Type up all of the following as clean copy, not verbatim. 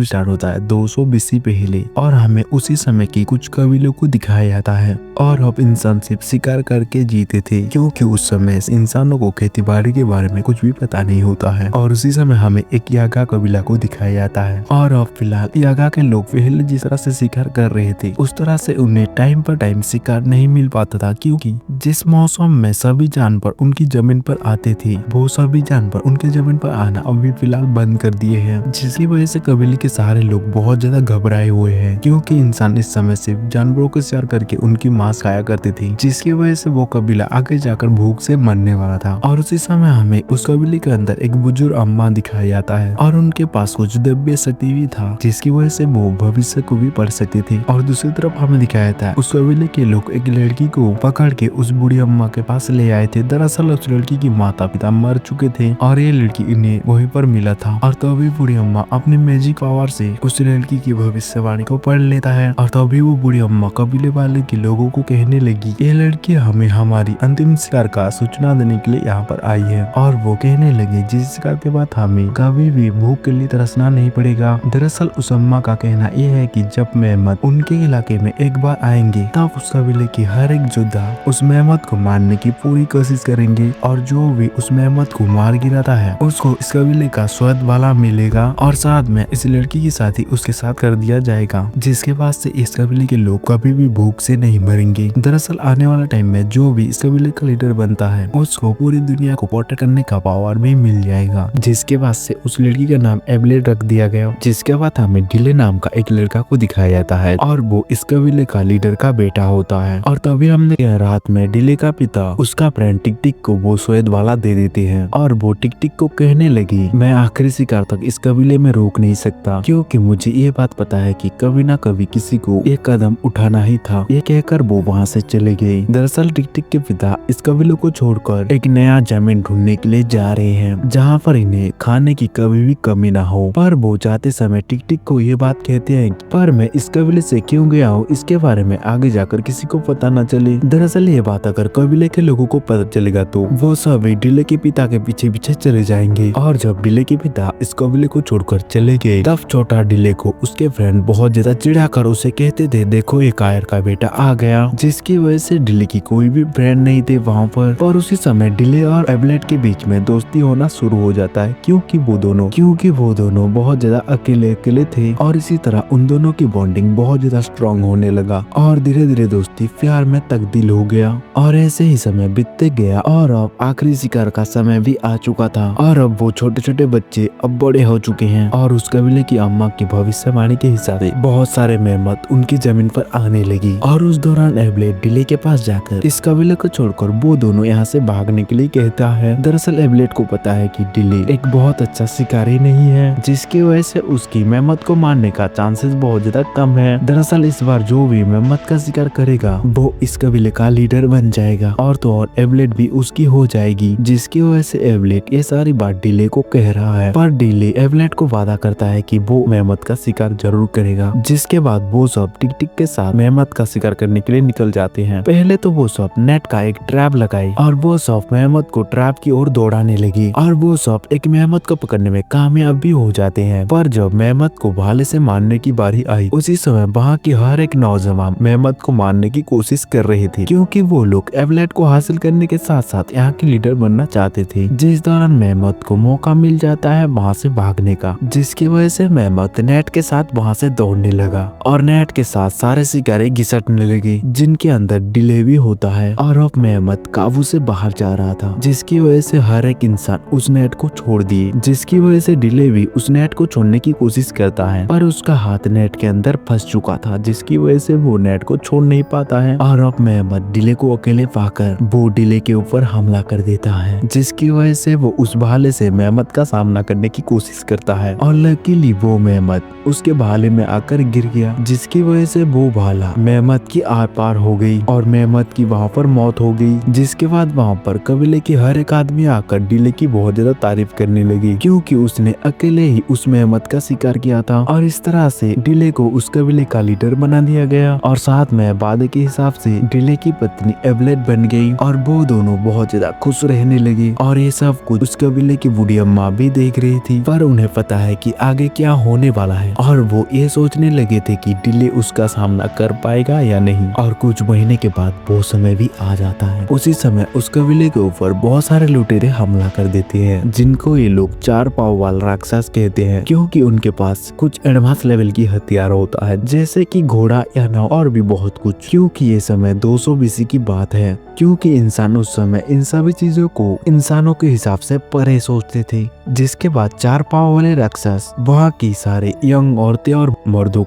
Start होता है 200 BC पहले और हमें उसी समय की कुछ कबीलों को दिखाया जाता है। और अब इंसान सिर्फ शिकार करके जीते थे क्योंकि उस समय इंसानों को खेती बाड़ी के बारे में कुछ भी पता नहीं होता है। और उसी समय हमें एक यागा कबीला को दिखाया जाता है। और अब फिलहाल यागा के लोग पहले जिस तरह से शिकार कर रहे थे उस तरह से उन्हें टाइम पर टाइम शिकार नहीं मिल पाता था, क्योंकि जिस मौसम में सभी जानवर उनकी जमीन पर आते थे वो सभी जानवर उनके जमीन पर आना अभी फिलहाल बंद कर दिए हैं, जिसकी वजह से कबीले के सारे लोग बहुत ज्यादा घबराए हुए हैं, क्योंकि इंसान इस समय सिर्फ जानवरों को शिकार करके उनकी मांस खाया करते थे, जिसकी वजह से वो कबीला आगे जाकर भूख से मरने वाला था। और उसी समय हमें उस कबीले के अंदर एक बुजुर्ग अम्मा दिखाया जाता है और उनके पास कुछ दिव्य शक्ति भी था, जिसकी वजह से वो भविष्य को भी पढ़ सकते थे। और दूसरी तरफ हमें दिखाया जाता है उस कबीले के लोग एक लड़की को पकड़ के उस बूढ़ी अम्मा के पास ले आए थे। दरअसल उस लड़की की माता पिता मर चुके थे और ये लड़की इन्हें वहीं पर मिला था। और तभी बूढ़ी अम्मा अपनी मैजिक पावर से उस लड़की की भविष्यवाणी को पढ़ लेता है। और तभी वो बूढ़ी अम्मा कबीले वाले के लोगों को कहने लगी, ये लड़की हमें हमारी अंतिम शिकार का सूचना देने के लिए यहाँ पर आई है। और वो कहने लगी जिस शिकार के बाद हमें कभी भी भूख के लिए तरसना नहीं पड़ेगा। दरअसल उस अम्मा का कहना यह है कि जब मेहमत उनके इलाके में एक बार आएंगे तब उस कबीले की हर एक योद्धा उस मेहमत को मारने की पूरी कोशिश करेंगे और जो भी उस मेहमत को मार गिराता है उसको इस कबीले का स्वाद वाला मिलेगा और साथ में इस लड़की की शादी उसके साथ कर दिया जाएगा, जिसके बाद से इस कबीले के लोग कभी भी भूख से नहीं मरेंगे। दरअसल आने वाला टाइम में जो भी इस कबीले का लीडर बनता है उसको पूरी दुनिया को पोर्ट्रेट करने का पावर भी मिल जाएगा, जिसके बाद से उस लड़की का नाम एबलेट रख दिया गया। जिसके बाद हमें डिले नाम का एक लड़का को दिखाया जाता है और वो इस कबीले का लीडर का बेटा होता है। और तभी हमने रात में डिले का पिता उसका फ्रेंड टिक टिक को वो स्वेद वाला दे देते हैं और वो टिक टिक को कहने लगी, मैं आखिरी शिकार तक इस कबीले में रोक नहीं सकता क्योंकि मुझे ये बात पता है कि कभी ना कभी किसी को एक कदम उठाना ही था। ये कहकर वो वहाँ से चले गए। दरअसल टिक टिक के पिता इस कबीले को छोड़कर एक नया जमीन ढूंढने के लिए जा रहे हैं जहाँ पर इन्हें खाने की कभी भी कमी ना हो। पर वो जाते समय टिक टिक को ये बात कहते हैं, पर मैं इस कबीले से क्यों गया हूँ इसके बारे में आगे जाकर किसी को पता न चले। दरअसल ये बात अगर कबीले के लोगों को पता चलेगा तो वो सभी डिले के पिता के पीछे पीछे चले जाएंगे। और जब डिले के पिता इस कबीले को छोड़कर चले गए तब छोटा डिले को उसके फ्रेंड बहुत ज्यादा चिढ़ाकर उसे कहते थे, देखो ये कायर का बेटा आ गया, जिसकी वजह से डिले की कोई भी फ्रेंड नहीं थे वहाँ पर। और उसी समय डिले और एबलेट के बीच में दोस्ती होना शुरू हो जाता है क्योंकि वो दोनों बहुत ज्यादा अकेले थे और इसी तरह उन दोनों की बॉन्डिंग बहुत ज्यादा स्ट्रॉन्ग होने लगा और धीरे धीरे दोस्ती प्यार में तब्दील हो गया। और ऐसे ही समय बीतते गया और अब आखिरी शिकार का समय भी आ चुका था और अब वो छोटे छोटे बच्चे अब बड़े हो चुके हैं और उस कबीले की अम्मा की भविष्यवाणी के हिसाब से बहुत सारे मेहमत उनकी जमीन पर आने लगी। और उस दौरान एबलेट डिले के पास जाकर इस कबीले को छोड़कर वो दोनों यहाँ से भागने के लिए कहता है। दरअसल एबलेट को पता है कि डिले एक बहुत अच्छा शिकारी नहीं है, जिसकी वजह से उसकी मेहमत को मारने का चांसेस बहुत ज्यादा कम है। दरअसल इस बार जो भी मेहमत का शिकार करेगा वो इस कबीले का लीडर बन जाएगा और तो और एबलेट भी उसकी हो जाएगी, जिसकी वजह से एबलेट ये सारी बात डिले को कह रहा है। पर डिले एबलेट को वादा करता है कि वो मेहमत का शिकार जरूर करेगा। जिसके बाद वो सब टिक टिक के साथ मेहमत का शिकार करने के लिए निकल जाते हैं। पहले तो वो सब नेट का एक ट्रैप लगाई और वो सब मेहमत को ट्रैप की ओर दौड़ाने लगी और वो सब एक मेहमत को पकड़ने में कामयाब भी हो जाते हैं। पर जब मेहमत को भाले से मारने की बारी आई उसी समय वहाँ की हर एक नौजवान मेहमत को मारने की कोशिश कर रहे थे, क्योंकि वो लोग एबलेट को हासिल करने के साथ साथ यहाँ के लीडर बनना चाहते थे। जिस दौरान मेहमत को मौका मिल जाता है वहाँ से भागने का, जिसकी वजह से मेहमत नेट के साथ वहाँ से दौड़ने लगा और नेट के साथ सारे शिकारी घिसटने लगे, जिनके अंदर डिले भी होता है। और अब मेहमत काबू से बाहर जा रहा था, जिसकी वजह से हर एक इंसान उस नेट को छोड़ दिए, जिसकी वजह से डिले भी उस नेट को छोड़ने की कोशिश करता है पर उसका हाथ नेट के अंदर फंस चुका था, जिसकी वजह से वो नेट को छोड़ नहीं पाता है। और अब मेहमत डिले को अकेले पाकर वो डिले के ऊपर हमला कर देता है, जिसकी वजह से वो उस भाले से मेहमत का सामना करने की कोशिश करता है और लकीली वो मेहमत उसके भाले में आकर गिर गया, जिसकी वजह से वो भाला मेहमत की आर पार हो गई और मेहमत की वहाँ पर मौत हो गई। जिसके बाद वहाँ पर कबीले के हर एक आदमी आकर डिले की बहुत ज्यादा तारीफ करने लगी, क्योंकि उसने अकेले ही उस मेहमत का शिकार किया था। और इस तरह से डिले को उस कबीले का लीडर बना दिया गया और साथ में वादे के हिसाब से डिले की पत्नी एबलेट बन गई और वो दोनों बहुत ज्यादा खुश रहने लगे। और ये सब कुछ उस कबीले की बूढ़ी अम्मा भी देख रही थी, पर उन्हें पता है कि आगे क्या होने वाला है और वो ये सोचने लगे थे कि डिले उसका सामना कर पाएगा या नहीं। और कुछ महीने के बाद वो समय भी आ जाता है। उसी समय उस कबीले के ऊपर बहुत सारे लुटेरे हमला कर देते हैं, जिनको ये लोग 4 पाँव वाला राक्षस कहते हैं, क्योंकि उनके पास कुछ एडवांस लेवल की हथियार होता है, जैसे कि घोड़ा या नाव और भी बहुत कुछ। क्योंकि ये समय 200 बीसी की बात है, क्योंकि इंसान उस समय इन सभी चीजों को इंसानों के हिसाब से परे सोचते थे। जिसके बाद 4 पाँव वाले राक्षस वहाँ की सारे यंग औरतें और मर्दों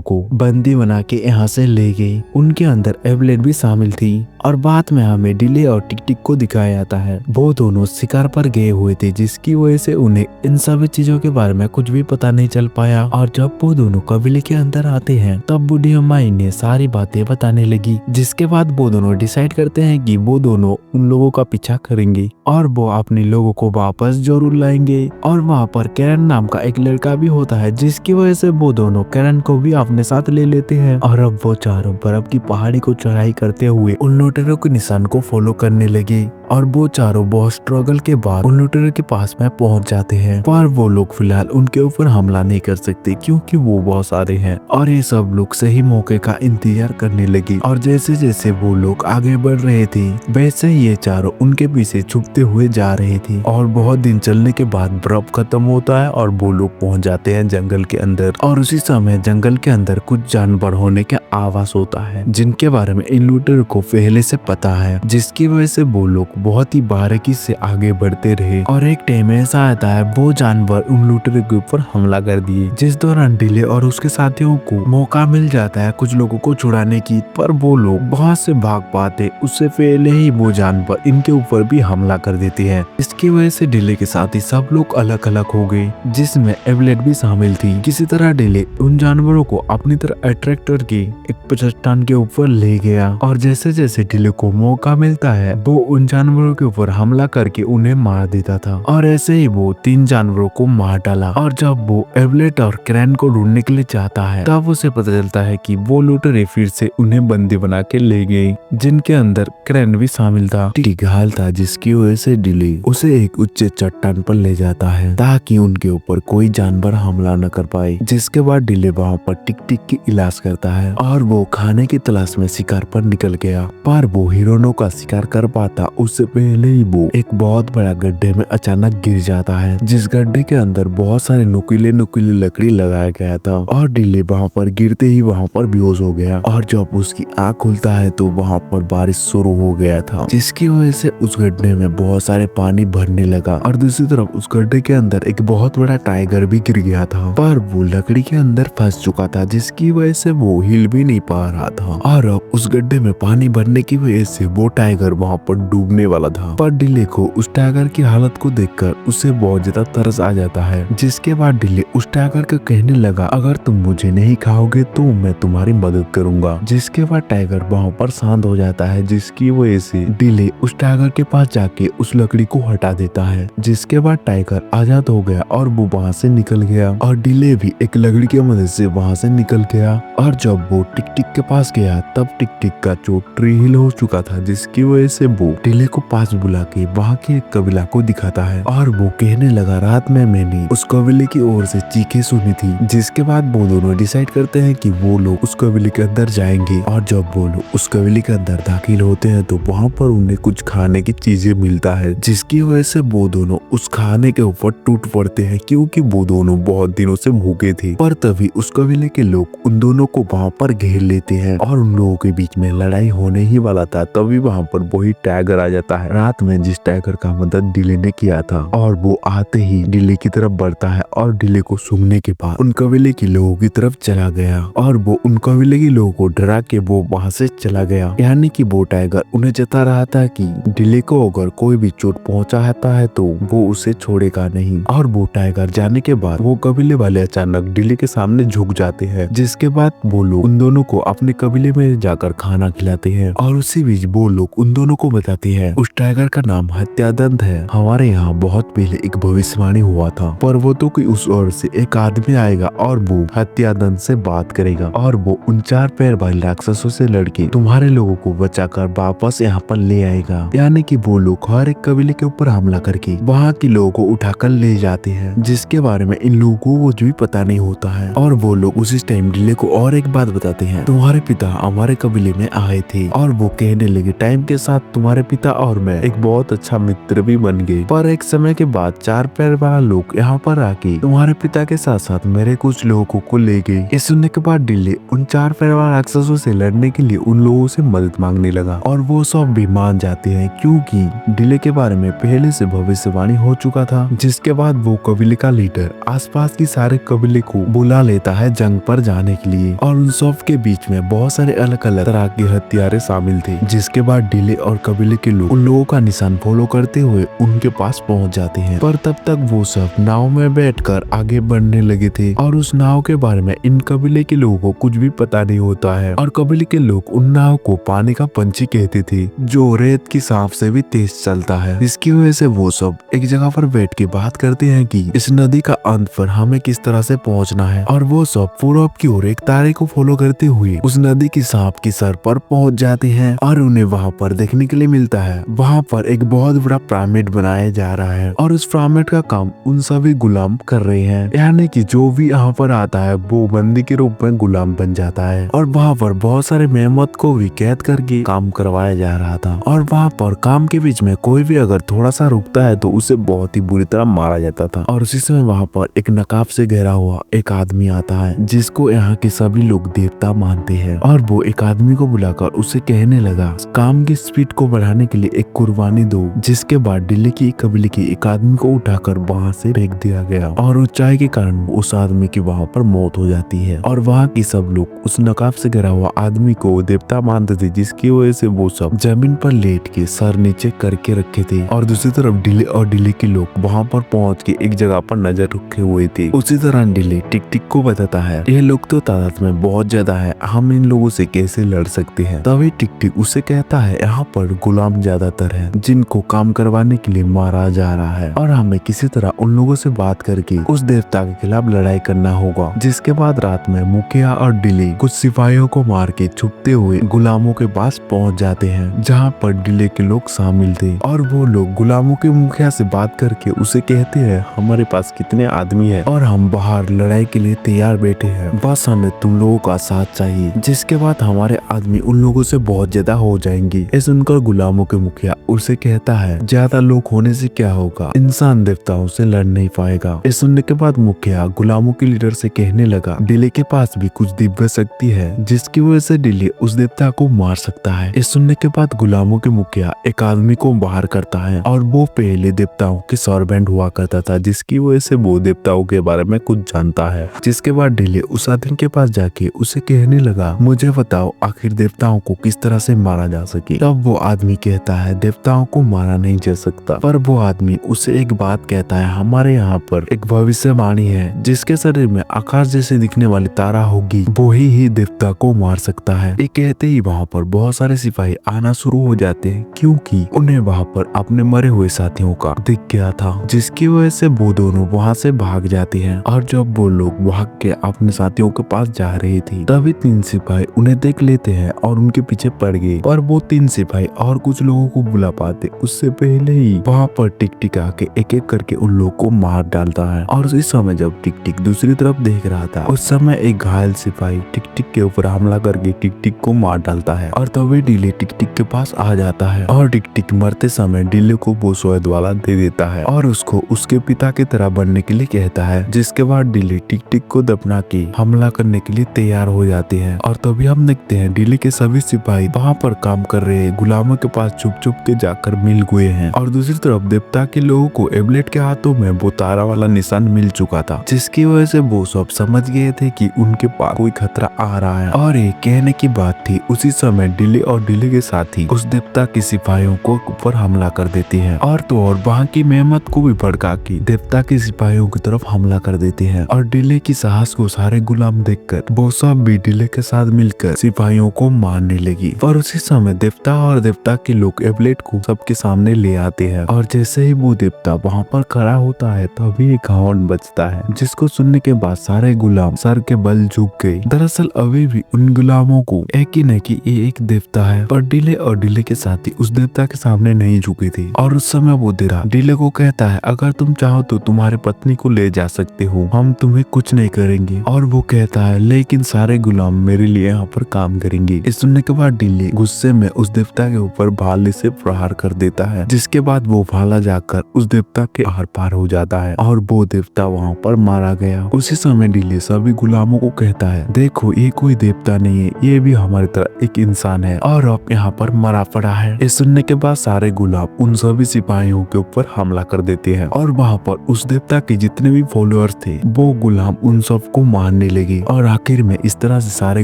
को बंदी बना के यहाँ से ले गई। उनके अंदर एवलेट भी शामिल थी। और बाद में हमें डिले और टिक टिक को दिखाया जाता है। वो दोनों शिकार पर गए हुए थे, जिसकी वजह से उन्हें इन सभी चीजों के बारे में कुछ भी पता नहीं चल पाया। और जब वो दोनों कबीले के अंदर आते हैं तब बूढ़ी अम्मा इन्हें सारी बातें बताने लगी। जिसके बाद वो दोनों डिसाइड करते हैं कि वो दोनों उन लोगों का पीछा करेंगे और वो अपने लोगों को वापस जरूर लाएंगे। और वहाँ पर कैरन नाम का एक लड़का भी होता है, जिसकी वजह से वो दोनों कैरन को भी अपने साथ ले लेते हैं। और अब वो चारों बर्फ की पहाड़ी को चढ़ाई करते हुए उन लुटेरों के निशान को फॉलो करने लगे। और वो चारों बहुत स्ट्रगल के बाद उन लुटेरों के पास में पहुंच जाते हैं, पर वो लोग फिलहाल उनके ऊपर हमला नहीं कर सकते क्योंकि वो बहुत सारे हैं। और ये सब लोग सही मौके का इंतजार करने लगे। और जैसे जैसे वो लोग आगे बढ़ रहे थे वैसे ही ये चारों उनके पीछे छुपते हुए जा रहे थे। और बहुत दिन चलने के बाद बर्फ खत्म होता है और वो लोग पहुंच जाते हैं जंगल के अंदर। और उसी समय जंगल के अंदर कुछ जानवर होने का आवाज होता है, जिनके बारे में इन लुटेरों को पहले से पता है, जिसकी वजह से वो लोग बहुत ही बारीकी से आगे बढ़ते रहे। और एक टाइम ऐसा आता है वो जानवर उन लुटेरों के ऊपर हमला कर दिए, जिस दौरान डिले और उसके साथियों को मौका मिल जाता है कुछ लोगों को छुड़ाने की, पर वो लोग वहां से भाग पाते उससे पहले ही वो जानवर इनके ऊपर भी हमला कर देते हैं। इसकी वजह से डिले के साथ ही सब लोग अलग अलग हो गए, जिसमें एवलेट भी शामिल थी। किसी तरह डिले उन जानवरों को अपनी तरह अट्रैक्ट करके एक चट्टान के ऊपर ले गया। और जैसे जैसे डिले को मौका मिलता है वो उन जानवरों के ऊपर हमला करके उन्हें मार देता था। और ऐसे ही वो 3 जानवरों को मार डाला। और जब वो एवलेट और क्रैन को ढूंढने के लिए जाता है तब उसे पता चलता है कि वो लुटेरे फिर से उन्हें बंदी बना के ले गए, जिनके अंदर क्रैन भी शामिल था। टिक हाल था, जिसकी वजह से डिले उसे एक उच्च चट्टान पर ले जाता है ताकि उनके ऊपर कोई जानवर हमला न कर पाए। जिसके बाद डिले वहाँ पर टिक टिक की इलाज करता है और वो खाने की तलाश में शिकार पर निकल गया। पर वो हिरणों का शिकार कर पाता उससे पहले ही वो एक बहुत बड़ा गड्ढे में अचानक गिर जाता है, जिस गड्ढे के अंदर बहुत सारे नुकीले लकड़ी लगाया गया था। और डिले वहाँ पर गिरते ही वहाँ पर बेहोश हो गया। और जब उसकी आँख खुलता है तो वहाँ पर बारिश शुरू हो गया था, जिसकी वजह से उस गड्ढे में बहुत सारे पानी भरने लगा। और दूसरी तरफ उस गड्ढे के अंदर एक बहुत बड़ा टाइगर भी गिर गया था, पर वो लकड़ी के अंदर फंस चुका था, जिसकी वजह से वो हिल भी नहीं पा रहा था। और अब उस गड्ढे में पानी भरने की वजह से वो टाइगर वहाँ पर डूबने वाला था। पर डिले को उस टाइगर की हालत को देखकर उसे बहुत ज्यादा तरस आ जाता है। जिसके बाद डिले उस टाइगर को कहने लगा, अगर तुम मुझे नहीं खाओगे तो मैं तुम्हारी मदद करूंगा। जिसके बाद टाइगर वहाँ पर शांत हो जाता है, जिसकी वजह से डिले उस टाइगर के पास जाके उस लकड़ी को हटा देता है। जिसके बाद टाइगर आजाद हो गया और वो वहाँ से निकल गया। और डिले भी एक लकड़ी की मदद से वहाँ से निकल गया। और जब वो टिक टिक के पास गया तब टिक टिक का चोट ट्री हिल हो चुका था, जिसकी वजह से वो डिले को पास बुला के वहाँ के एक कबीला को दिखाता है। और वो कहने लगा, रात में मैंने उस कबीले की ओर से चीखें सुनी थी। जिसके बाद वो दोनों डिसाइड करते हैं कि वो लोग उस कबीले के अंदर जाएंगे। और जब वो लोग उस कबीले के अंदर दाखिल होते हैं तो वहाँ पर उन्हें कुछ खाने की चीजें मिलता है, जिसकी वजह से वो दोनों उस खाने के ऊपर टूट पड़ते हैं, क्योंकि वो दोनों बहुत दिनों से भूखे थे। पर तभी उस कबीले के लोग उन दोनों को वहाँ पर घेर लेते हैं और उन लोगों के बीच में लड़ाई होने ही वाला था। तभी वहाँ पर वही टाइगर आ जाता है, रात में जिस टाइगर का मदद डिले ने किया था। और वो आते ही डिले की तरफ बढ़ता है और डिले को सूंघने के बाद उन कबीले के लोगों की तरफ चला गया। और वो उन कबीले के लोगों को डरा के वो वहाँ से चला गया। यानी कि वो टाइगर उन्हें जता रहा था कि डिले को अगर कोई भी चोट पहुंचाता है तो वो उसे छोड़ेगा नहीं। और वो टाइगर जाने के बाद वो कबीले वाले अचानक डिले के सामने झुक जाते हैं, जिसके बाद वो लोग उन दोनों को अपने कबीले में जाकर खाना खिलाते हैं। और उसी बीच वो लोग उन दोनों को बताते हैं उस टाइगर का नाम हत्यादंत है। हमारे यहाँ बहुत पहले एक भविष्यवाणी हुआ था, पर्वतों की उस ओर से एक आदमी आएगा और वो हत्यादंत से बात करेगा और वो उन 4 पैर वाले राक्षसों से लड़के तुम्हारे लोगों को बचाकर वापस यहाँ पर ले आएगा। यानी कि वो लोग हर एक कबीले के ऊपर हमला करके वहाँ के लोगों को उठाकर ले जाते हैं, जिसके बारे में इन लोगों को कुछ भी पता नहीं होता है। और वो लोग उसी टाइम डिले को और एक बात बताते हैं, तुम्हारे पिता हमारे कबीले में आए थे। और वो कहने लगे टाइम के साथ तुम्हारे पिता और मैं एक बहुत अच्छा मित्र भी बन गए, पर एक समय के बाद 4 पैर वाला लोग यहाँ पर आके तुम्हारे पिता के साथ साथ मेरे कुछ लोगों को ले गए। ये सुनने के बाद डिले उन 4 पैर वाले राक्षसों से लड़ने के लिए उन लोगों से मदद मांगने लगा, और वो सब भी मान जाते हैं क्योंकि डिले के बारे में पहले से भविष्यवाणी हो चुका था। जिसके बाद वो कबीले का लीडर आसपास की सारे कबीले को बुला लेता है जंग पर जाने के लिए, और उन सब के बीच में बहुत सारे अलग अलग तरह के हथियारे शामिल थे। जिसके बाद डिले और कबीले के लोग उन लोगों का निशान फॉलो करते हुए उनके पास पहुंच जाते हैं, पर तब तक वो सब नाव में बैठकर आगे बढ़ने लगे थे, और उस नाव के बारे में इन कबीले के लोगों को कुछ भी पता नहीं होता है। और कबीले के लोग उन नाव को पानी का पंछी कहते थे, जो रेत की सांप से भी तेज चलता है। इसकी वजह से वो सब एक जगह पर बैठ के बात करते हैं कि इस नदी का अंत पर हमें किस तरह से पहुंचना है। और वो सब पूरब की ओर एक तारे को फॉलो करते हुए उस नदी की सांप की सर पर पहुंच जाते हैं, और उन्हें वहां पर देखने के लिए मिलता है वहां पर एक बहुत बड़ा पिरामिड बनाया जा रहा है, और उस पिरामिड का काम उन सभी गुलाम कर रहे हैं, यानी कि जो भी यहाँ पर आता है वो बंदी के रूप में गुलाम बन जाता है। और वहाँ पर बहुत सारे मेहमत को भी कैद करके काम करवाया जा रहा था, और वहाँ पर काम के बीच में कोई भी अगर थोड़ा सा रुकता है तो उसे बहुत ही बुरी तरह मारा जाता था। और उसी समय वहाँ पर एक नकाब से घेरा हुआ एक आदमी आता है, जिसको यहाँ के सभी लोग देवता मानते हैं, और वो एक आदमी को बुलाकर उसे कहने लगा काम की स्पीड को बढ़ाने के लिए एक कुर्बानी दो। जिसके बाद दिल्ली की कबीले के एक आदमी को उठाकर वहाँ से फेंक दिया गया, और ऊंचाई के कारण उस आदमी की वहाँ पर मौत हो जाती है। और वहाँ की सब लोग उस नकाब से घिरा हुआ आदमी को देवता मानते थे, जिसकी वजह से वो सब जमीन पर लेट के सर नीचे करके रखे थे। और दूसरी तरफ डिले और डिले के लोग वहाँ पर पहुँच के एक जगह पर नजर रखे हुए थे। उसी तरह डिले टिक टिक को बताता है ये लोग तो तादाद में बहुत ज्यादा है, हम इन लोगों से कैसे लड़ सकते हैं। तभी टिक टिक उसे कहता है यहाँ पर गुलाम ज्यादातर है, जिनको काम करवाने के लिए मारा जा रहा है, और हमें किसी तरह उन लोगों से बात करके उस देवता के खिलाफ लड़ाई करना होगा। जिसके बाद रात में मुखिया और डिले कुछ सिपाहियों को मार के छुपते हुए गुलामों के पास पहुंच जाते हैं, जहां पर डिले के लोग शामिल थे। और वो लोग गुलामों के मुखिया से बात करके उसे कहते हैं हमारे पास कितने आदमी है और हम बाहर लड़ाई के लिए तैयार बैठे हैं, बस हमें तुम लोगों का साथ चाहिए। जिसके बाद हमारे आदमी उन लोगों से बहुत ज्यादा हो जाएंगे। ये सुनकर गुलामों के मुखिया उसे कहता है ज्यादा लोग होने से क्या होगा, इंसान देवताओं से लड़ नहीं पाएगा। ये सुनने के बाद मुखिया गुलामों के लीडर से कहने लगा डिले के पास भी कुछ दिव्य शक्ति है, जिसकी वजह से डिले उस देवता को मार सकता है। ये सुनने के बाद गुलामों के मुखिया एक आदमी को बाहर करता है, और वो पहले देवताओं के सर्वेंट हुआ करता था, जिसकी वजह से वो देवताओं के बारे में कुछ जानता है। जिसके बाद डिले उस आदमी के पास जाके उसे कहने लगा मुझे बताओ आखिर देवताओं को किस तरह से मारा जा सके। तब वो आदमी कहता है देवताओं को मारा नहीं जा सकता, पर वो आदमी उसे एक बात कहता है हमारे यहाँ पर एक भविष्यवाणी है, जिसके शरीर में आकाश जैसे दिखने वाली तारा होगी, वो ही देवता को मार सकता है। ये कहते ही वहाँ पर बहुत सारे सिपाही आना शुरू हो जाते हैं, क्योंकि उन्हें वहाँ पर अपने मरे हुए साथियों का दिख गया था, जिसकी वजह से वो दोनों वहाँ से भाग जाते हैं। और जब वो लोग भाग के अपने साथियों के पास जा रहे थे, तभी 3 सिपाही उन्हें देख लेते हैं और उनके पीछे पड़ गए, पर वो 3 सिपाही और कुछ लोगों को बुला पाते उससे पहले ही वहाँ पर टिक टिक आके एक एक करके उन लोगों को मार डालता है। और उसी समय जब टिक टिक दूसरी तरफ देख रहा था, उस समय एक घायल सिपाही टिक टिक के ऊपर हमला करके टिक टिक को मार डालता है, और तभी डिले टिक टिक के पास आ जाता है, और टिक टिक मरते समय डिले को वो शहद वाला दे देता है, और उसको उसके पिता की तरह बनने के लिए कहता है। जिसके बाद डिले टिक टिक को दफना के हमला करने के लिए तैयार हो जाते हैं। और तभी हम देखते हैं डिले के सभी सिपाही वहाँ पर काम कर रहे गुलामों के पास छुप छुप के जाकर मिल गए हैं, और दूसरी तरफ देवता के लोगों को एबलेट के हाथों में वो तारा वाला निशान मिल चुका था, जिसकी वजह से वो सब समझ गए थे कि उनके पास कोई खतरा आ रहा है। और ये कहने की बात थी उसी समय डिले और डिले के साथी उस देवता के सिपाहियों को ऊपर हमला कर देते हैं, और तो और वहाँ की मेहमत को भी भड़का के देवता के सिपाहियों की तरफ हमला कर देते हैं। और डिले की साहस को सारे गुलाम देखकर वो सब भी डिले के साथ मिलकर सिपाहियों को मारने लगी। पर उसी समय देवता और देवता के लोग एबलेट को सबके सामने ले आते हैं, और जैसे ही वो देवता वहाँ पर खड़ा होता है तभी एक हॉर्न बजता है, जिसको सुनने के बाद सारे गुलाम सर के बल झुक गए। दरअसल अभी भी उन गुलामों को यकीन है कि ये एक देवता है, पर डिले और डिले के साथी उस देवता के सामने नहीं झुके चुकी थी और उस समय वो दिरा डिले को कहता है अगर तुम चाहो तो तुम्हारे पत्नी को ले जा सकते हो, हम तुम्हें कुछ नहीं करेंगे। और वो कहता है लेकिन सारे गुलाम मेरे लिए यहाँ पर काम करेंगे। इस सुनने के बाद डिले गुस्से में उस देवता के ऊपर भाले से प्रहार कर देता है, जिसके बाद वो भाला जाकर उस देवता के आर पार हो जाता है और वो देवता वहाँ पर मारा गया। उसी समय डिले सभी गुलामों को कहता है देखो ये कोई देवता नहीं है, ये भी हमारी तरह एक इंसान है और अब यहाँ पर मरा पड़ा है। इस सुनने के बाद सारे गुलाम उन सभी सिपाहियों के ऊपर हमला कर देते हैं और वहाँ पर उस देवता के जितने भी फॉलोअर्स थे वो गुलाम उन सबको मारने लगे और आखिर में इस तरह से सारे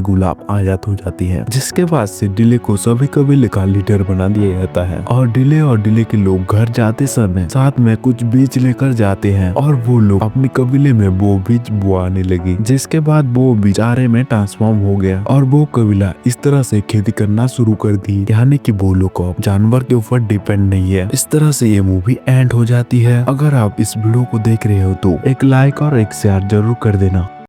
गुलाम आजाद हो जाती है। जिसके बाद से डिले को सभी कबीले का लीडर बना दिया जाता है और डिले के लोग घर जाते समय साथ में कुछ बीज लेकर जाते हैं और वो लोग अपने कबीले में वो बीज बोआने लगे, जिसके बाद वो बीज चारे में ट्रांसफॉर्म हो गया और वो कबीला इस तरह से खेती करना शुरू कर दी, यानी कि वो लोग अब जानवर के ऊपर डिपेंड नहीं है। इस तरह से ये मूवी एंड हो जाती है। अगर आप इस वीडियो को देख रहे हो तो एक लाइक और एक शेयर जरूर कर देना।